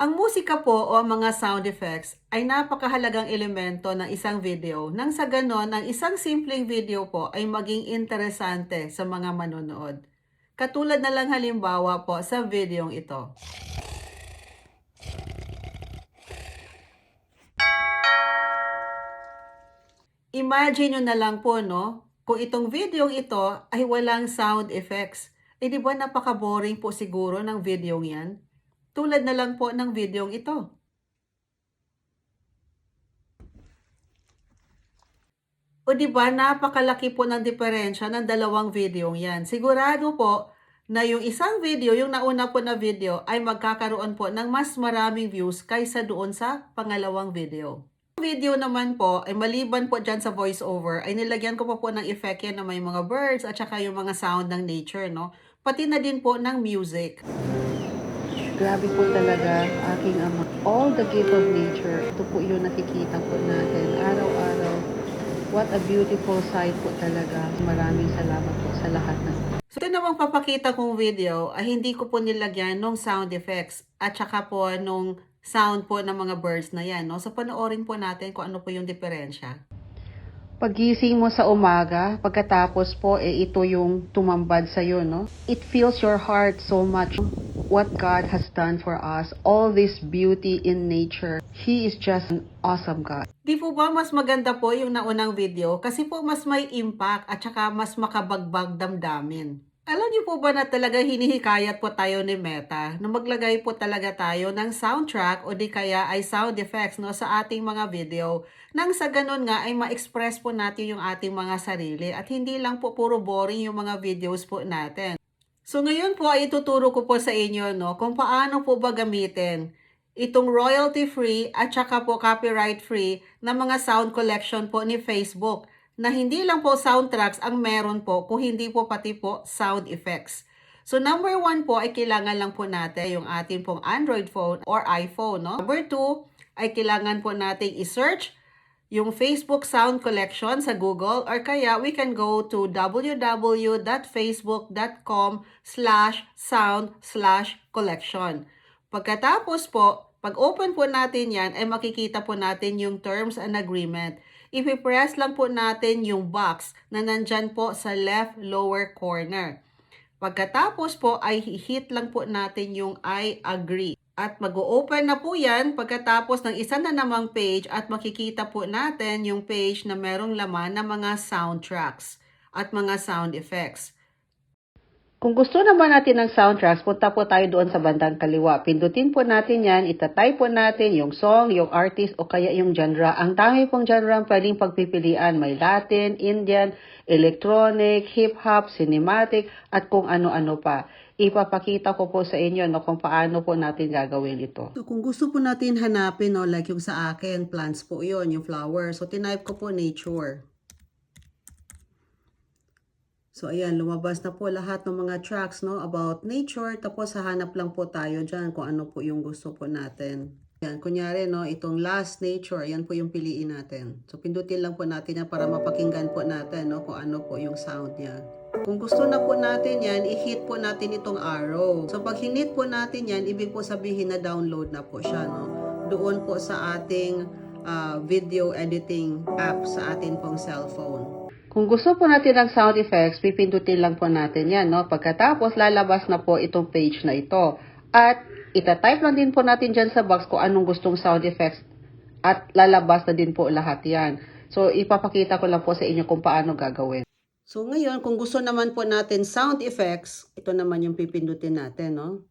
Ang musika po o ang mga sound effects ay napakahalagang elemento ng isang video nang sa ganon ang isang simpleng video po ay maging interesante sa mga manonood. Katulad na lang halimbawa po sa videong ito. Imagine nyo na lang po, no? Kung itong videong ito ay walang sound effects. Di ba napaka-boring po siguro ng videong yan? Tulad na lang po ng videong ito. O di ba napakalaki po ng diferensya ng dalawang videong yan. Sigurado po na yung isang video, yung nauna po na video, ay magkakaroon po ng mas maraming views kaysa doon sa pangalawang video. Video naman po, ay maliban po dyan sa voiceover, ay nilagyan ko pa po ng effect yan na may mga birds at saka yung mga sound ng nature, no? Pati na din po ng music. Grabe po talaga aking ama. All the gift of nature, ito po yung nakikita po natin araw-araw. What a beautiful sight po talaga. Maraming salamat po sa lahat ng. So, ito namang papakita kong video ay hindi ko po nilagyan nung sound effects at saka po nung sound po ng mga birds na yan, no? So, panoorin po natin kung ano po yung diferensya. Pagising mo sa umaga, pagkatapos po, ito yung tumambad sa'yo, no? It fills your heart so much. What God has done for us, all this beauty in nature. He is just an awesome God. Di po ba mas maganda po yung naunang video kasi po mas may impact at saka mas makabagbag damdamin. Alam niyo po ba na talaga hinihikayat po tayo ni Meta na maglagay po talaga tayo ng soundtrack o di kaya ay sound effects, no, sa ating mga video nang sa ganun nga ay ma-express po natin yung ating mga sarili at hindi lang po puro boring yung mga videos po natin. So ngayon po ay ituturo ko po sa inyo, no, kung paano po ba gamitin itong royalty-free at saka po copyright-free na mga sound collection po ni Facebook na hindi lang po soundtracks ang meron po kung hindi po pati po sound effects. So number 1 po ay kailangan lang po natin yung ating pong Android phone or iPhone, no? Number 2 ay kailangan po natin i-search yung Facebook Sound Collection sa Google or kaya we can go to www.facebook.com/sound/collection. Pagkatapos po, pag open po natin yan, ay makikita po natin yung terms and agreement. Ipipress lang po natin yung box na nandyan po sa left lower corner. Pagkatapos po ay hit lang po natin yung I agree. At mag-open na po yan pagkatapos ng isa na namang page at makikita po natin yung page na merong laman ng mga soundtracks at mga sound effects. Kung gusto naman natin ng soundtracks, punta po tayo doon sa bandang kaliwa. Pindutin po natin yan, itatype po natin yung song, yung artist, o kaya yung genre. Ang dami pong genre ang pwedeng pagpipilian. May Latin, Indian, electronic, hip-hop, cinematic, at kung ano-ano pa. Ipapakita ko po sa inyo no, kung paano po natin gagawin ito. So kung gusto po natin hanapin, no, like yung sa akin, plants po yon, yung flower. So tinype ko po nature. So, ayan, lumabas na po lahat ng mga tracks, no, about nature. Tapos, hahanap lang po tayo dyan kung ano po yung gusto po natin. Ayan, kunyari, no, itong last nature, ayan po yung piliin natin. So, pindutin lang po natin yan para mapakinggan po natin, no, kung ano po yung sound niya. Kung gusto na po natin yan, i-hit po natin itong arrow. So, pag hinit po natin yan, ibig po sabihin na download na po siya, no, doon po sa ating video editing app sa atin pong cellphone. Kung gusto po natin ng sound effects, pipindutin lang po natin yan, no? Pagkatapos, lalabas na po itong page na ito. At itatype lang din po natin dyan sa box kung anong gustong sound effects. At lalabas na din po lahat yan. So, ipapakita ko lang po sa inyo kung paano gagawin. So, ngayon, kung gusto naman po natin sound effects, ito naman yung pipindutin natin, no?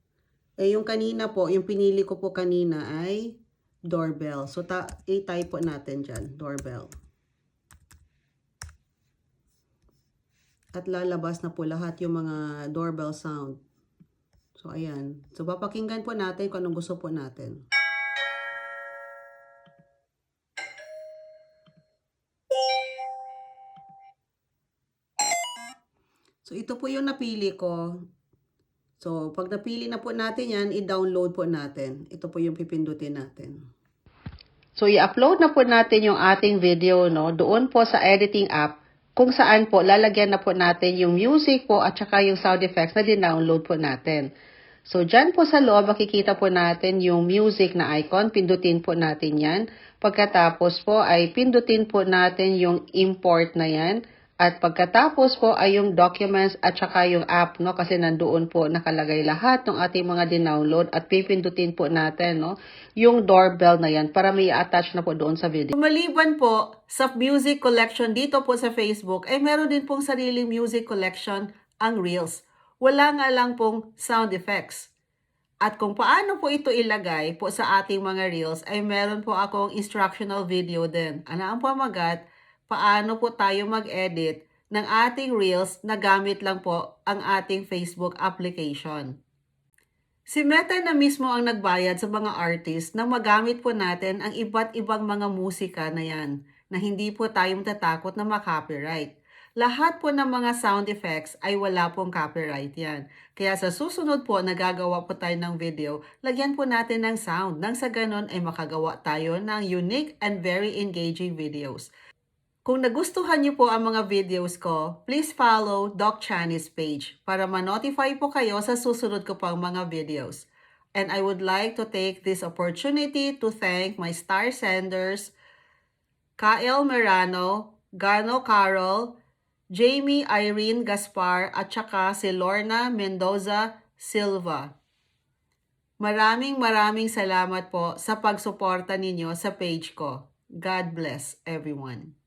Yung kanina po, yung pinili ko po kanina ay doorbell. So, i-type po natin dyan, doorbell. At lalabas na po lahat yung mga doorbell sound. So, ayan. So, papakinggan po natin kung anong gusto po natin. So, ito po yung napili ko. So, pag napili na po natin yan, i-download po natin. Ito po yung pipindutin natin. So, i-upload na po natin yung ating video, no? Doon po sa editing app, kung saan po lalagyan na po natin yung music po at saka yung sound effects na din-download po natin. So, dyan po sa loob, makikita po natin yung music na icon. Pindutin po natin yan. Pagkatapos po ay pindutin po natin yung import na yan. At pagkatapos po ay yung documents at saka yung app, no? Kasi nandoon po nakalagay lahat ng ating mga dinownload at pipindutin po natin, no? Yung doorbell na yan para may attach na po doon sa video. Maliban po sa music collection dito po sa Facebook, ay meron din pong sariling music collection ang Reels. Wala nga lang pong sound effects. At kung paano po ito ilagay po sa ating mga Reels, ay meron po akong instructional video din. Ano ang pamagat? Paano po tayo mag-edit ng ating Reels na gamit lang po ang ating Facebook application. Si Meta na mismo ang nagbayad sa mga artist na magamit po natin ang iba't ibang mga musika na yan, na hindi po tayo matatakot na makopyright. Lahat po ng mga sound effects ay wala pong copyright yan. Kaya sa susunod po na gagawa po tayo ng video, lagyan po natin ng sound nang sa ganon ay makagawa tayo ng unique and very engaging videos. Kung nagustuhan niyo po ang mga videos ko, please follow Doc Chinese page para ma-notify po kayo sa susunod ko pang mga videos. And I would like to take this opportunity to thank my star senders, Kael Merano, Gano Carol, Jamie Irene Gaspar at saka si Lorna Mendoza Silva. Maraming salamat po sa pagsuporta ninyo sa page ko. God bless everyone.